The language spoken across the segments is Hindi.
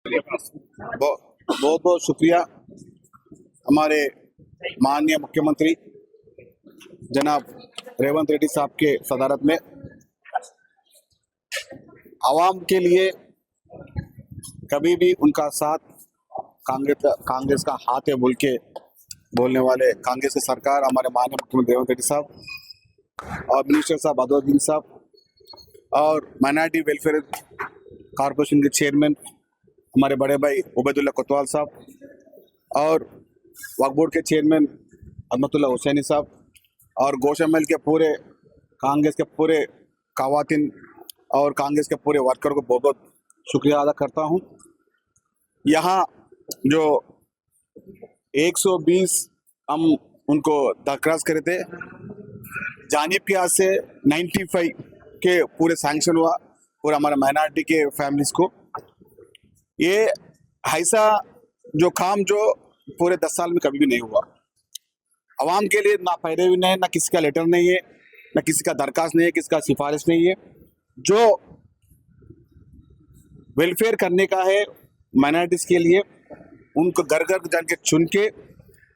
बहुत बहुत शुक्रिया हमारे माननीय मुख्यमंत्री जनाब रेवंत रेड्डी साहब के सदारत में आवाम के लिए कभी भी उनका साथ कांग्रेस का हाथ है बोल के बोलने वाले कांग्रेस की सरकार, हमारे माननीय मुख्यमंत्री रेवंत रेड्डी साहब और मिनिस्टर साहब अदौद्दीन साहब और माइनॉरिटी वेलफेयर कॉरपोरेशन के चेयरमैन हमारे बड़े भाई उबैदुल्ला कोतवाल साहब और वक्फ बोर्ड के चेयरमैन अहमदुल्ला हुसैनी साहब और गोशा-महल के पूरे कांग्रेस के पूरे ख़वातीन और कांग्रेस के पूरे वर्कर को बहुत बहुत शुक्रिया अदा करता हूं। यहाँ जो 120 हम उनको दरख्वास्त करे थे, जानिब के हाथ से 95 के पूरे सैंक्शन हुआ पूरा हमारे माइनॉरिटी के फैमिलीज को। ये ऐसा जो काम जो पूरे 10 साल में कभी भी नहीं हुआ। आवाम के लिए ना पहले भी नहीं, ना किसी का लेटर नहीं है, ना किसी का दरखास्त नहीं है, किसी का सिफारिश नहीं है। जो वेलफेयर करने का है माइनॉरिटीज़ के लिए, उनको घर घर जान के चुन के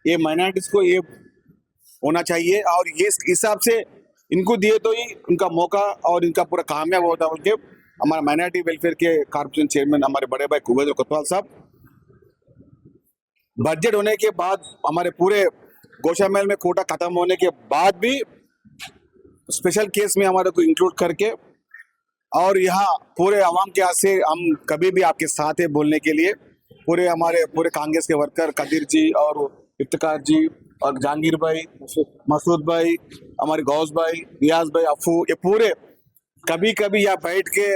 ये माइनॉरिटीज़ को ये होना चाहिए और ये हिसाब से इनको दिए तो ही उनका मौका और इनका पूरा कामयाब होता है। उनके हमारा माइनॉरिटी वेलफेयर के कॉर्पोरेशन चेयरमैन हमारे बड़े भाई उबैदुल्ला कोतवाल साहब, बजट होने के बाद हमारे पूरे गोशा-महल में कोटा खत्म होने के बाद भी स्पेशल केस में हमारे को इंक्लूड करके और यहाँ पूरे आवाम के हाथ से हम कभी भी आपके साथ है बोलने के लिए पूरे हमारे पूरे कांग्रेस के वर्कर कदीर जी और इफ्तिकार जी और जहांगीर भाई, मसूद भाई, हमारे गौस भाई, रियाज भाई, अफू, ये पूरे कभी कभी यहाँ बैठ के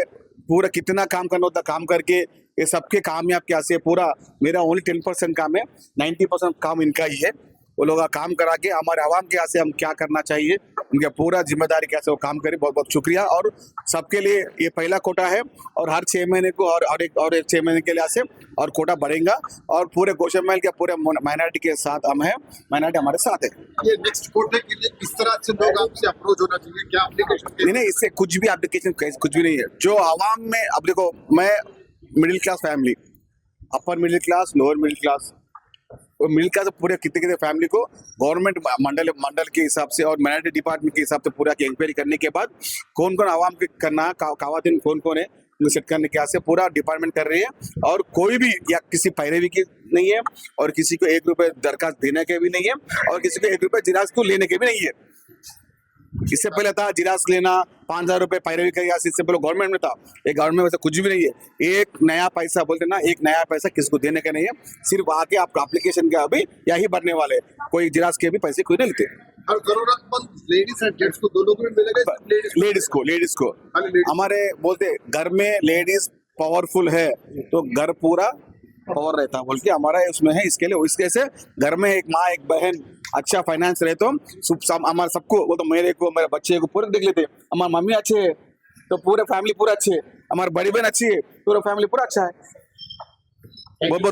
पूरा कितना काम करना होता काम करके ये सबके कामयाब क्या से पूरा मेरा ओनली 10% काम है, 90% काम इनका ही है। वो लोग काम करा के हमारे आवाम के यहाँ से हम क्या करना चाहिए उनका पूरा जिम्मेदारी कैसे वो काम करें। बहुत बहुत शुक्रिया। और सबके लिए ये पहला कोटा है और हर 6 महीने को और एक 6 महीने के लिए से और कोटा बढ़ेगा और पूरे गोशा-महल के पूरे माइनॉरिटी के साथ हम हैं, माइनॉरिटी हमारे साथ है। ये नेक्स्ट कोटे के लिए किस तरह से लोग आपसे अप्रोच होना चाहिए, क्या एप्लीकेशन? नहीं, इससे कुछ भी एप्लीकेशन कुछ भी नहीं है। जो आवाम में अब देखो, मैं middle class family, upper middle class, lower middle class और मिडिल क्लास पूरे कितने फैमिली को गवर्नमेंट मंडल के हिसाब से और माइनॉरिटी डिपार्टमेंट के हिसाब से पूरा की इंक्वायरी करने के बाद कौन कौन आवाम के करना ख़वातीन कौन कौन है उनको सेट करने के से पूरा डिपार्टमेंट कर रही है और कोई भी या किसी पैरवी की नहीं है और किसी को 1 रुपये दरखास्त देने के भी नहीं है और किसी को 1 रुपये जिराज को लेने के भी नहीं है। इससे पहले था जिराज लेना 5,000 रुपये पैरवी का, इससे पहले गवर्नमेंट में था। ये गवर्नमेंट में वैसे कुछ भी नहीं है। एक नया पैसा बोलते ना, एक नया पैसा किसको देने का नहीं है, सिर्फ आके आपका एप्लीकेशन का अभी यही भरने वाले, कोई जिराज के भी पैसे कोई नहीं लेते। और जरूरतमंद लेडीज एंड जेंट्स को दोनों को मिलेगा? लेडीज को हमारे बोलते घर में लेडीज पावरफुल है तो घर पूरा पावर रहता है बोल के हमारा उसमें है। इसके लिए इसके से घर में एक माँ एक बहन अच्छा फाइनेंस रहे तो हमारे सबको, वो तो मेरे को मेरे बच्चे को पूरे देख लेते। हमारी मम्मी अच्छे है तो पूरे फैमिली पूरा अच्छे है, हमारी बड़ी बहन अच्छी है तो पूरा फैमिली पूरा अच्छा है। बहुत बहुत